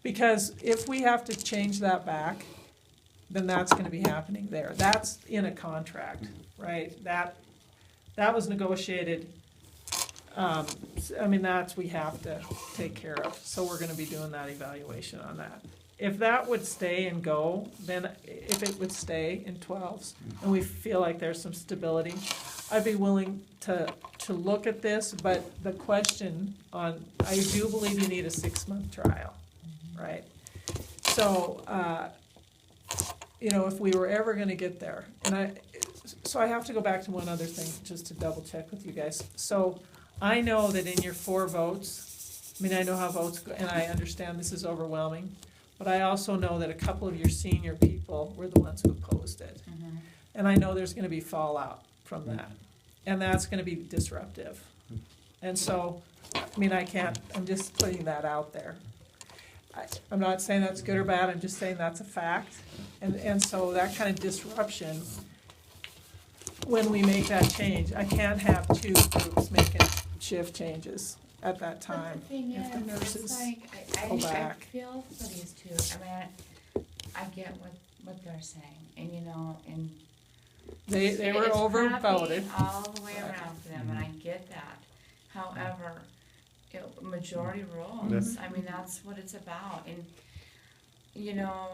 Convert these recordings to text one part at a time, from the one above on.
Because if we have to change that back, then that's gonna be happening there. That's in a contract, right? That was negotiated. I mean, we have to take care of, so we're gonna be doing that evaluation on that. If that would stay and go, then if it would stay in 12s, and we feel like there's some stability, I'd be willing to look at this, but the question on, I do believe you need a 6-month trial, right? So, if we were ever gonna get there, so I have to go back to one other thing, just to double check with you guys. So, I know that in your 4 votes, I mean, I know how votes go, and I understand this is overwhelming, but I also know that a couple of your senior people were the ones who opposed it. Mm-hmm. And I know there's gonna be fallout from that, and that's gonna be disruptive. And so, I mean, I'm just putting that out there. I'm not saying that's good or bad, I'm just saying that's a fact. And so that kind of disruption, when we make that change, I can't have 2 groups making shift changes at that time. But the thing if the is, nurses it's like, go I back. feel for these two, I mean, I get what they're saying, and and. They were it's overvoted. crappy all the way around for them, and I get that. However, majority rules, I mean, that's what it's about, and,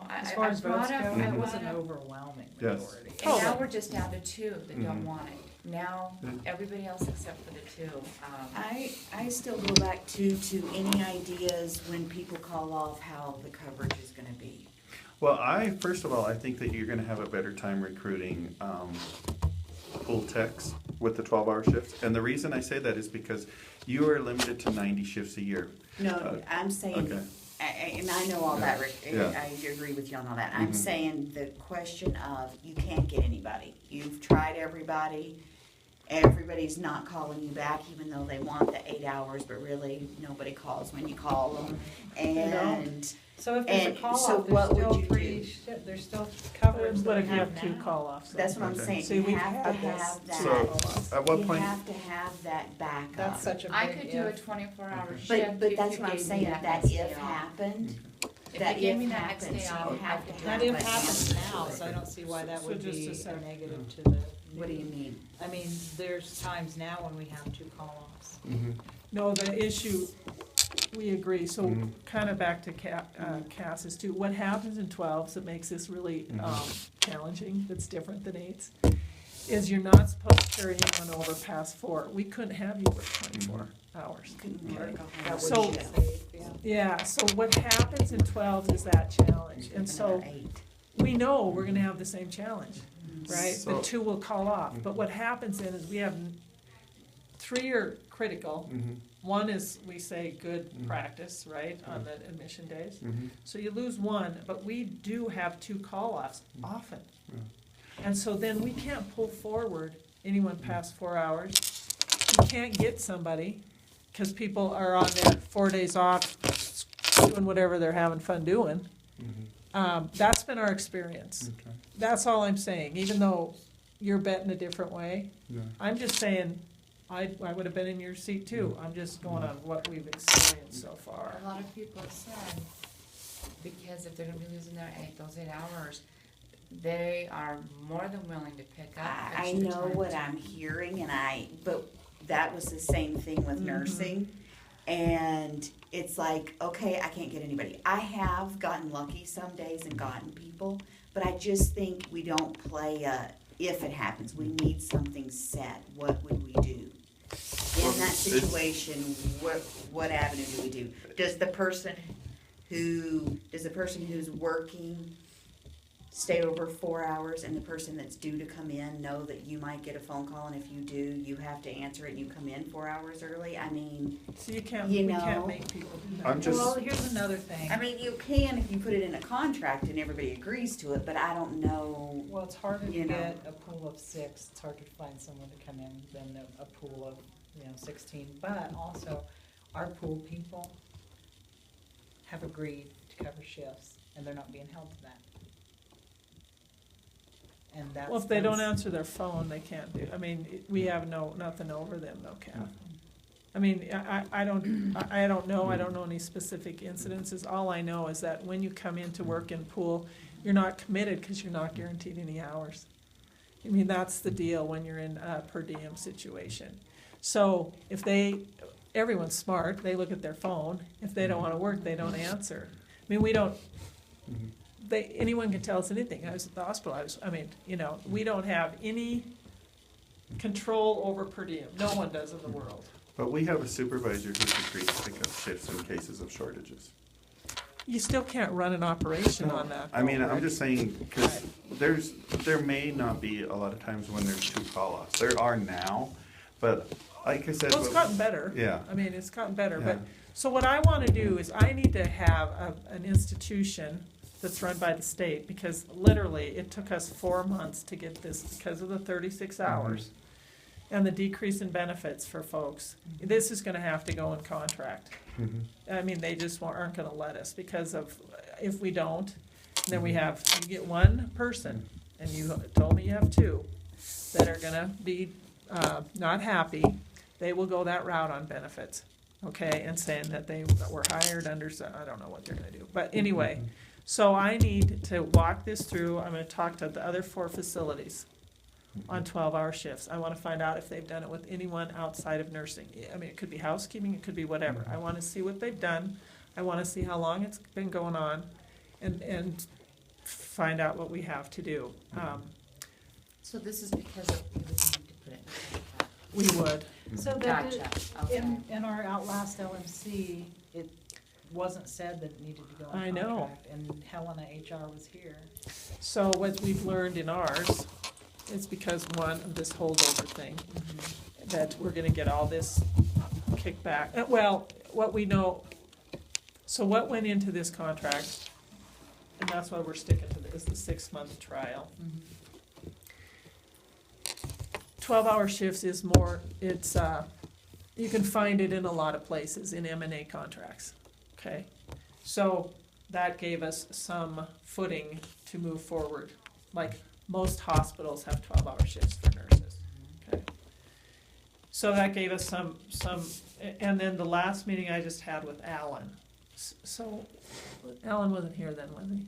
As far as votes go, I it was brought an up, overwhelming Yes. majority. and now we're just down to 2 that don't Mhm. want it. Now, everybody else except for the 2, I still go back to any ideas when people call off how the coverage is gonna be. Well, first of all, I think that you're gonna have a better time recruiting, pool techs with the 12-hour shifts. And the reason I say that is because you are limited to 90 shifts a year. No, I'm saying, Okay. and I know all that, Rick, Yeah. I agree with you on all that. I'm Mhm. saying the question of, you can't get anybody. You've tried everybody, everybody's not calling you back, even though they want the 8 hours, but really, nobody calls when you call them. And, So if there's a And call so off, what there's would still you 3 do? there's still coverage But that if we you have have 2 now. call-offs. that's what I'm Okay. saying, See, you we've have to had this. have that. So, at what You point, have to have that backup. That's such a big I could do a if. 24-hour shift. But if that's you what I'm gave me saying, that that next if day off. happened, If that you gave if me that next happens, day you off, I have could to do That it. if happens now, so I don't see why that So would just be a a second. negative to the. What do you mean? I mean, there's times now when we have 2 call-offs. No, the issue, we agree, so Mhm. kind of back to Cass's too. What happens in 12s that makes this really challenging, that's different than 8s, is you're not supposed to carry anyone over past 4. We couldn't have you work 24 hours. That would So- be Safe, yeah. Yeah, so what happens in 12s is that challenge, and so another 8. we know we're gonna have the same challenge, right? The So- 2 will call off, but what happens then is we have 3 are critical. 1 is, we say, good practice, right, on the admission days. So you lose 1, but we do have 2 call-offs often. And so then we can't pull forward anyone past 4 hours. You can't get somebody, because people are on their 4 days off, doing whatever they're having fun doing. That's been our experience. That's all I'm saying, even though you're betting a different way. I'm just saying, I would have been in your seat too. I'm just going on what we've experienced so far. A lot of people have said, because if they're gonna be losing those 8 hours, they are more than willing to pick up I extra know time what to- I'm hearing, but that was the same thing with Mhm. nursing. And it's like, okay, I can't get anybody. I have gotten lucky some days and gotten people, but I just think we don't play if it happens. We need something set. What would we do? Well, In that it's- situation, what avenue do we do? Does the person who's working stay over 4 hours, and the person that's due to come in know that you might get a phone call, and if you do, you have to answer it and you come in 4 hours early? I mean, So we can't know. make people do that. I'm just- Well, here's another thing. you can if you put it in a contract and everybody agrees to it, but I don't know. Well, it's harder to You know. get a pool of 6, it's harder to find someone to come in than a pool of, 16. But also, our pool people have agreed to cover shifts, and they're not being held to that. And that's. Well, if they don't answer their phone, they can't do, I mean, we have nothing over them though, Kath. I mean, I don't know any specific incidences. All I know is that when you come in to work in pool, you're not committed because you're not guaranteed any hours. I mean, that's the deal when you're in a per diem situation. So if everyone's smart, they look at their phone. If they don't want to work, they don't answer. I mean, we don't, anyone can tell us anything. I was at the hospital, we don't have any control over per diem. No one does in the world. But we have a supervisor who's agreed to pick up shifts in cases of shortages. You still can't run an operation on that. I mean, though, I'm Rick. just saying, because there may not be a lot of times when there's 2 call-offs. There are now, but like I said. Well, it's gotten better. Yeah. I mean, it's gotten better, Yeah. but, so what I wanna do is I need to have an institution that's run by the state, because literally, it took us 4 months to get this because of the 36 hours and the decrease in benefits for folks. This is gonna have to go in contract. Mhm. I mean, they just aren't gonna let us because of, if we don't, then you get one person, and you told me you have 2, that are gonna be, not happy. They will go that route on benefits, okay, and saying that they were hired under, I don't know what they're gonna do. But anyway, so I need to walk this through. I'm gonna talk to the other 4 facilities on 12-hour shifts. I wanna find out if they've done it with anyone outside of nursing. I mean, it could be housekeeping, it could be whatever. I wanna see what they've done. I wanna see how long it's been going on and find out what we have to do. So this is because of, you would need to put it in the contract. We would. So that Gotcha, did, okay. in our last LMC, it wasn't said that it needed to go in I know. contract, and Helena HR was here. So what we've learned in ours is because, one, of this holdover thing, that we're gonna get all this kickback. Well, what we know, so what went into this contract, and that's why we're sticking to this, is the 6-month trial. 12-hour shifts is more, it's, you can find it in a lot of places in M&A contracts, okay? So that gave us some footing to move forward. Like, most hospitals have 12-hour shifts for nurses, okay? So that gave us some, and then the last meeting I just had with Alan. So, Alan wasn't here then, was he?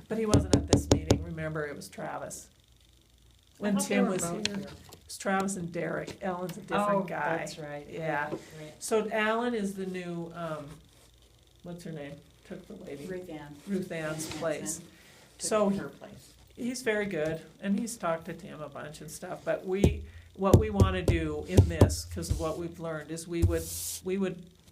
But he wasn't at this meeting, remember, it was Travis. When I thought they Tim were was both here, it's Travis and Derek. Alan's a different guy. Oh, that's right. Yeah. Right. So Alan is the new, what's her name? Took the lady, Ruth Ann's place. So her place. he's very good, and he's talked to Tim a bunch and stuff, but what we wanna do in this, cause of what we've learned, is we would,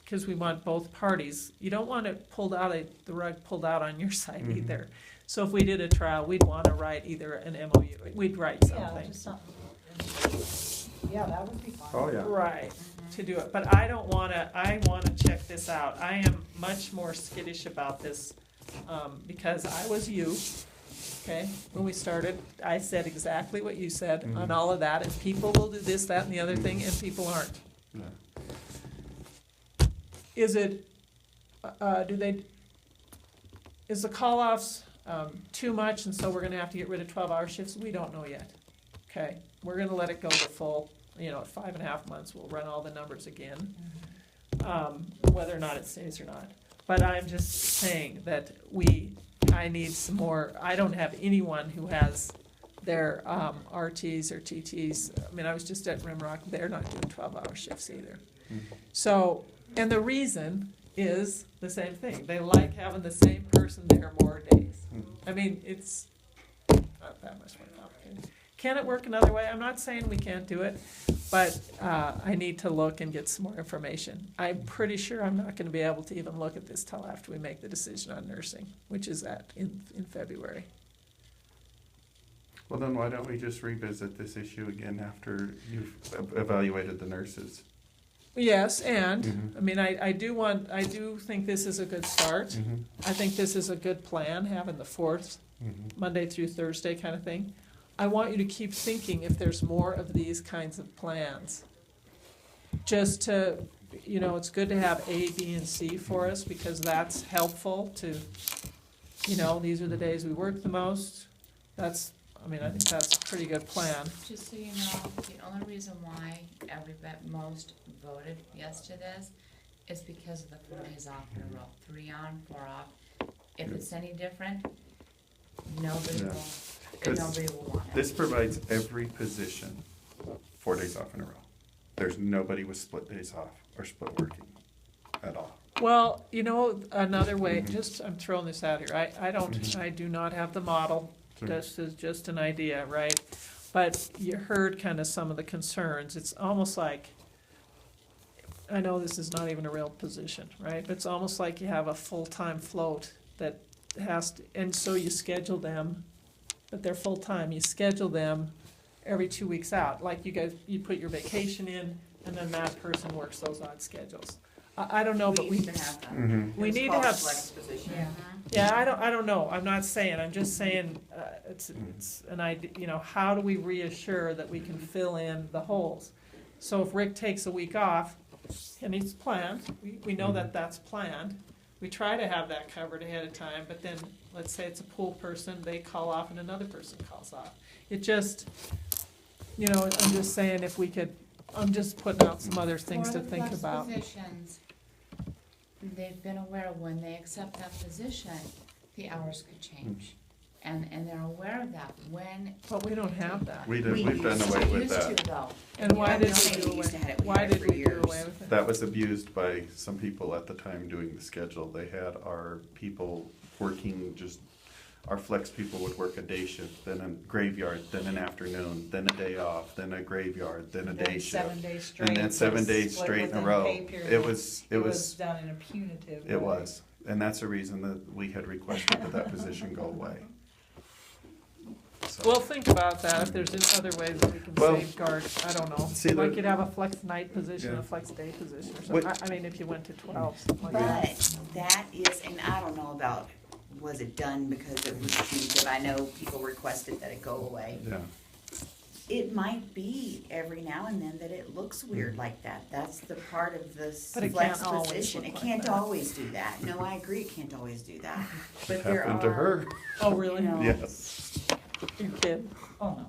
cause we want both parties, you don't want it the rug pulled out on your side either. So if we did a trial, we'd wanna write either an MOU, we'd write Yeah, something. just something. Yeah, that would be fine. Oh, yeah. Right, to do it, but I wanna check this out. I am much more skittish about this, because I was you, okay? When we started, I said exactly what you said on all of that, and people will do this, that, and the other thing, and people aren't. Yeah. Is it, is the call-offs, too much, and so we're gonna have to get rid of 12-hour shifts? We don't know yet, okay? We're gonna let it go the full, at 5.5 months, we'll run all the numbers again, whether or not it stays or not. But I'm just saying that I need some more, I don't have anyone who has their RTs or TTs. I mean, I was just at Rimrock, they're not doing 12-hour shifts either. So, and the reason is the same thing. They like having the same person there more days. I mean, it's not that much more complicated. Can it work another way? I'm not saying we can't do it, but I need to look and get some more information. I'm pretty sure I'm not gonna be able to even look at this till after we make the decision on nursing, which is in February. Well, then why don't we just revisit this issue again after you've evaluated the nurses? Yes, and, I mean, I do think this is a good start. I think this is a good plan, having the 4th, Monday through Thursday kind of thing. I want you to keep thinking if there's more of these kinds of plans. Just to, it's good to have A, B, and C for us, because that's helpful to, these are the days we work the most. I think that's pretty good plan. Just so you know, the only reason why most voted yes to this is because of the 4 days off in a row, 3 on, 4 off. If it's any different, nobody Yeah. will, 'Cause nobody will want it. This provides every position 4 days off in a row. There's nobody with split days off or split working at all. Well, you know, another way, Mhm. just, I'm throwing this out here, I do not have the model. Sure. This is just an idea, right? But you heard kind of some of the concerns. It's almost like, I know this is not even a real position, right? But it's almost like you have a full-time float that has to, and so you schedule them, but they're full-time. You schedule them every 2 weeks out. Like you guys, you put your vacation in, and then that person works those odd schedules. I don't know, but We used to have that. Mhm. we It was need to called have. flex position. Yeah. Yeah, I don't know, I'm not saying, I'm just saying, it's an idea, you know, how do we reassure that we can fill in the holes? So if Rick takes a week off, and it's planned, we know that that's planned, we try to have that covered ahead of time, but then, let's say it's a pool person, they call off and another person calls off. It just, you know, I'm just saying if we could, I'm just putting out some other things to think about. For the flex positions, they've been aware when they accept that position, the hours could change. And they're aware of that when. But we don't have that. We've We done used away to- with Used that. to though. And why Yeah, did no, we they do used to have it. We why had it did for we do years. away with it? That was abused by some people at the time doing the schedule. They had our people working just, our flex people would work a day shift, then a graveyard, then an afternoon, then a day off, then a graveyard, then a day shift. 7 days straight. And then 7 days split straight in a within row. pay period. It was done in a punitive way. It was, and that's the reason that we had requested that position go away. So- Well, think about that, if there's other ways that we can Well, safeguard, I don't know, see, the- like you'd have a flex night position, Yeah. a flex day position or What- something, I mean, if you went to 12, something like that. But that is, and I don't know about, was it done because it was punitive? I know people requested that it go away. Yeah, It might be every now and then that it looks weird like that. That's the part of the But it flex can't always position. look It like can't that. always do that. No, I agree, it can't always do that. it But there happened to are, her, Oh, really? you know, yes. You kid. Oh, no.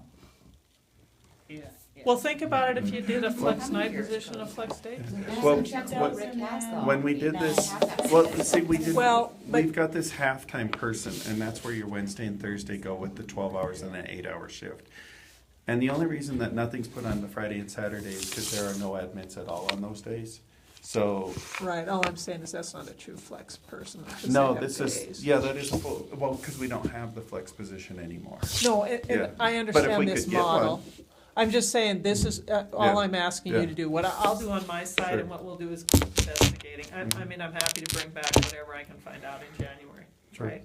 Yeah. Well, think about it if you did a flex How many night years position, ago? a flex day position. Well, That's what- what Rick has though. When we did He this, doesn't have that well, position. see, we did, Well, but- we've got this halftime person, and that's where your Wednesday and Thursday go with the 12 hours and an 8-hour shift. And the only reason that nothing's put on the Friday and Saturday is because there are no admits at all on those days. So, Right, all I'm saying is that's not a true flex person, because no, they have this is, days. yeah, that is a full, well, because we don't have the flex position anymore. No, and Yeah. I But if understand we this could get one- model. I'm just saying, this is, all Yeah. I'm asking you Yeah. to do, what I'll do on my side Sure. and what we'll do is keep investigating. I Mhm. mean, I'm happy to bring back whatever I can find out in January, Sure. right?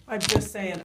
I'm just saying,